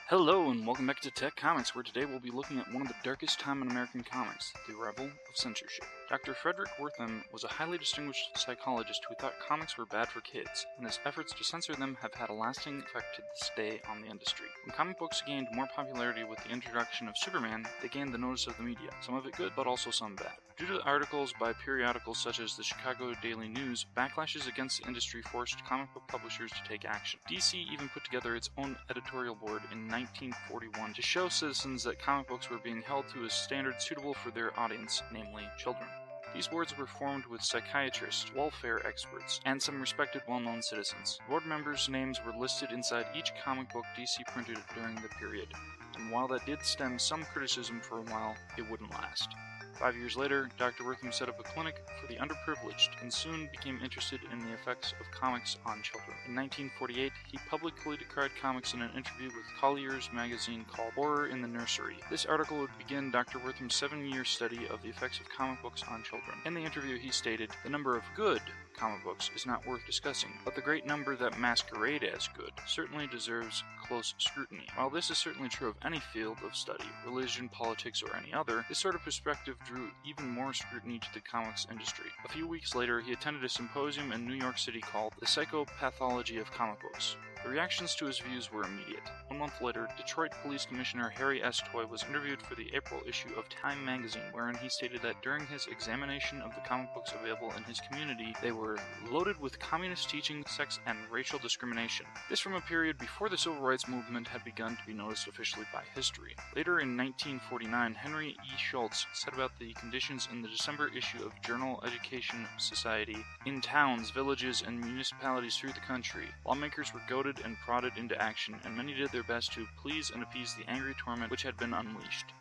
Hello and welcome back to Tech Comics, where today we'll be looking at one of the darkest time in American comics, the Arrival of Censorship. Dr. Frederick Wertham was a highly distinguished psychologist who thought comics were bad for kids, and his efforts to censor them have had a lasting effect to this day on the industry. When comic books gained more popularity with the introduction of Superman, they gained the notice of the media, some of it good, but also some bad. Due to articles by periodicals such as the Chicago Daily News, backlashes against the industry forced comic book publishers to take action. DC even put together its own editorial board in 1941 to show citizens that comic books were being held to a standard suitable for their audience, namely children. These boards were formed with psychiatrists, welfare experts, and some respected well-known citizens. Board members' names were listed inside each comic book DC printed during the period, and while that did stem some criticism for a while, it wouldn't last. 5 years later, Dr. Wertham set up a clinic for the underprivileged and soon became interested in the effects of comics on children. In 1948, he publicly decried comics in an interview with Collier's magazine called Horror in the Nursery. This article would begin Dr. Wertham's 7-year study of the effects of comic books on children. In the interview, he stated, "The number of good comic books is not worth discussing, but the great number that masquerade as good certainly deserves close scrutiny. While this is certainly true of any field of study, religion, politics, or any other, this sort of perspective drew even more scrutiny to the comics industry." A few weeks later, he attended a symposium in New York City called The Psychopathology of Comic Books. The reactions to his views were immediate. 1 month later, Detroit Police Commissioner Harry S. Toy was interviewed for the April issue of Time magazine, wherein he stated that during his examination of the comic books available in his community, they were loaded with communist teaching, sex, and racial discrimination. This from a period before the civil rights movement had begun to be noticed officially by history. Later in 1949, Henry E. Schultz said about the conditions in the December issue of Journal Education Society, "In towns, villages, and municipalities through the country, lawmakers were goaded and prodded into action, and many did their best to please and appease the angry torment which had been unleashed.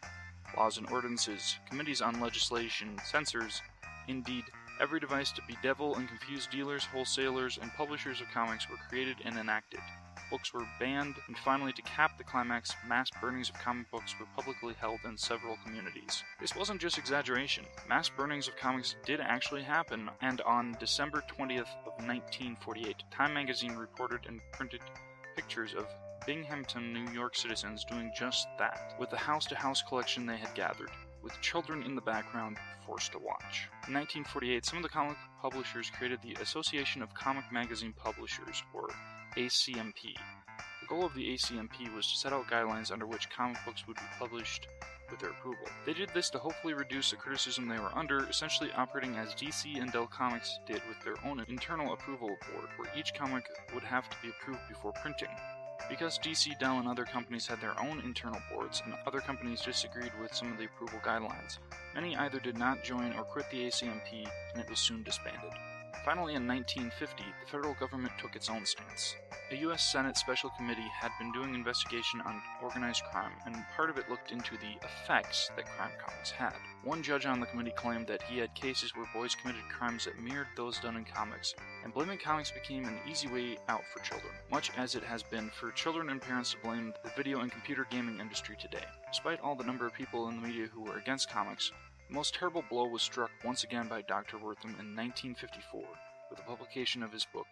Laws and ordinances, committees on legislation, censors, indeed, every device to bedevil and confuse dealers, wholesalers, and publishers of comics were created and enacted. Books were banned, and finally, to cap the climax, mass burnings of comic books were publicly held in several communities." This wasn't just exaggeration. Mass burnings of comics did actually happen, and on December 20th of 1948, Time magazine reported and printed pictures of Binghamton, New York citizens doing just that, with the house-to-house collection they had gathered, with children in the background forced to watch. In 1948, some of the comic publishers created the Association of Comic Magazine Publishers, or ACMP. The goal of the ACMP was to set out guidelines under which comic books would be published with their approval. They did this to hopefully reduce the criticism they were under, essentially operating as DC and Dell Comics did with their own internal approval board, where each comic would have to be approved before printing. Because DC, Dell, and other companies had their own internal boards, and other companies disagreed with some of the approval guidelines, many either did not join or quit the ACMP, and it was soon disbanded. Finally, in 1950, the federal government took its own stance. A U.S. Senate Special Committee had been doing investigation on organized crime, and part of it looked into the effects that crime comics had. One judge on the committee claimed that he had cases where boys committed crimes that mirrored those done in comics, and blaming comics became an easy way out for children, much as it has been for children and parents to blame the video and computer gaming industry today. Despite all the number of people in the media who were against comics, the most terrible blow was struck once again by Dr. Wertham in 1954 with the publication of his book,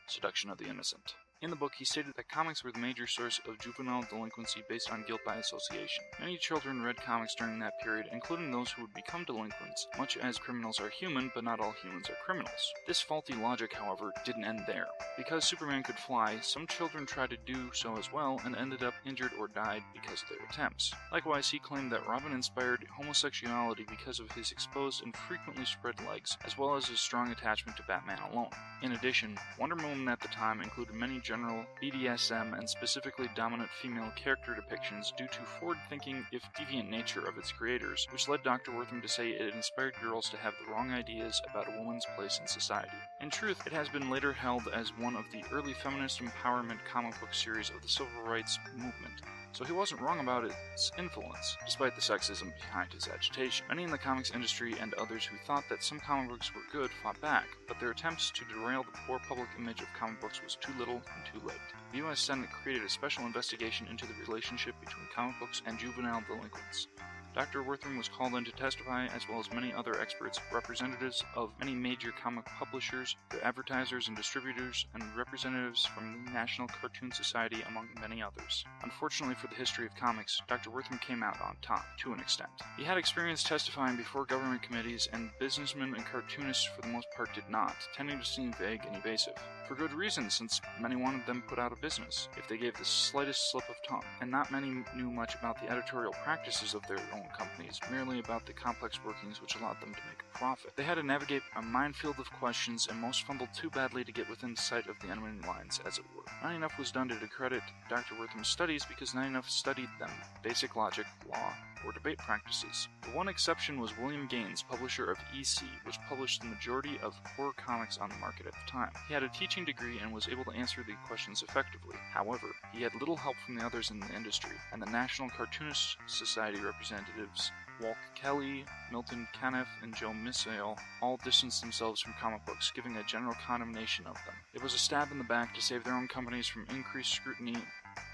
Seduction of the Innocent. In the book, he stated that comics were the major source of juvenile delinquency based on guilt by association. Many children read comics during that period, including those who would become delinquents, much as criminals are human, but not all humans are criminals. This faulty logic, however, didn't end there. Because Superman could fly, some children tried to do so as well and ended up injured or died because of their attempts. Likewise, he claimed that Robin inspired homosexuality because of his exposed and frequently spread legs, as well as his strong attachment to Batman alone. In addition, Wonder Woman at the time included many general BDSM and specifically dominant female character depictions due to forward-thinking, if deviant nature of its creators, which led Dr. Wertham to say it inspired girls to have the wrong ideas about a woman's place in society. In truth, it has been later held as one of the early feminist empowerment comic book series of the civil rights movement, so he wasn't wrong about its influence, despite the sexism behind his agitation. Many in the comics industry and others who thought that some comic books were good fought back, but their attempts to derail the poor public image of comic books was too little and too late. The U.S. Senate created a special investigation into the relationship between comic books and juvenile delinquents. Dr. Wortham was called in to testify, as well as many other experts, representatives of many major comic publishers, their advertisers and distributors, and representatives from the National Cartoon Society, among many others. Unfortunately for the history of comics, Dr. Wortham came out on top, to an extent. He had experience testifying before government committees, and businessmen and cartoonists for the most part did not, tending to seem vague and evasive. For good reason, since many wanted them put out of business if they gave the slightest slip of tongue, and not many knew much about the editorial practices of their own companies, merely about the complex workings which allowed them to make a profit. They had to navigate a minefield of questions, and most fumbled too badly to get within sight of the enemy lines, as it were. Not enough was done to discredit Dr. Wortham's studies because not enough studied them, basic logic, law, or debate practices. The one exception was William Gaines, publisher of EC, which published the majority of horror comics on the market at the time. He had a teaching degree and was able to answer the questions effectively. However, he had little help from the others in the industry, and the National Cartoonist Society representatives, Walt Kelly, Milton Caniff, and Joe Misael, all distanced themselves from comic books, giving a general condemnation of them. It was a stab in the back to save their own companies from increased scrutiny,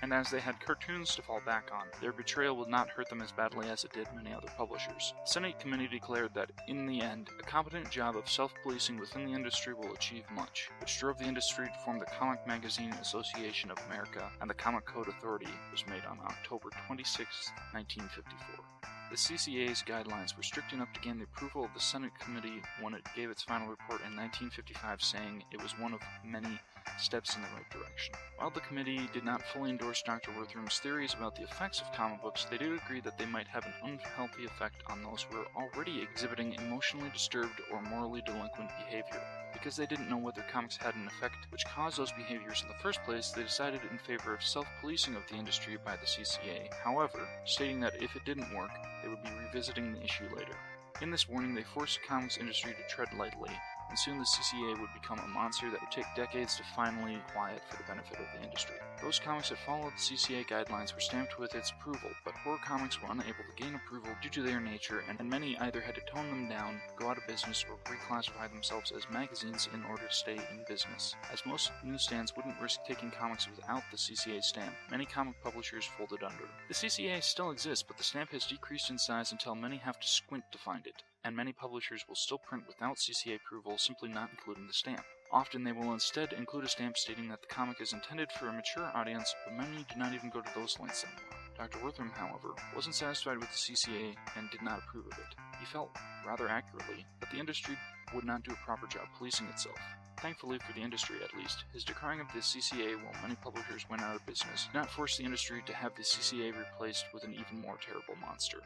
and as they had cartoons to fall back on, their betrayal would not hurt them as badly as it did many other publishers. The Senate committee declared that, in the end, a competent job of self-policing within the industry will achieve much, which drove the industry to form the Comic Magazine Association of America, and the Comic Code Authority was made on October 26, 1954. The CCA's guidelines were strict enough to gain the approval of the Senate committee when it gave its final report in 1955, saying it was one of many steps in the right direction. While the committee did not fully endorse Dr. Wortham's theories about the effects of comic books, they did agree that they might have an unhealthy effect on those who were already exhibiting emotionally disturbed or morally delinquent behavior. Because they didn't know whether comics had an effect which caused those behaviors in the first place, they decided in favor of self-policing of the industry by the CCA, however, stating that if it didn't work, they would be revisiting the issue later. In this warning, they forced the comics industry to tread lightly, and soon the CCA would become a monster that would take decades to finally quiet for the benefit of the industry. Those comics that followed the CCA guidelines were stamped with its approval, but horror comics were unable to gain approval due to their nature, and many either had to tone them down, go out of business, or reclassify themselves as magazines in order to stay in business. As most newsstands wouldn't risk taking comics without the CCA stamp, many comic publishers folded under. The CCA still exists, but the stamp has decreased in size until many have to squint to find it, and many publishers will still print without CCA approval, simply not including the stamp. Often they will instead include a stamp stating that the comic is intended for a mature audience, but many do not even go to those lengths anymore. Dr. Wortham, however, wasn't satisfied with the CCA and did not approve of it. He felt, rather accurately, that the industry would not do a proper job policing itself. Thankfully for the industry, at least, his decrying of the CCA while many publishers went out of business did not force the industry to have the CCA replaced with an even more terrible monster.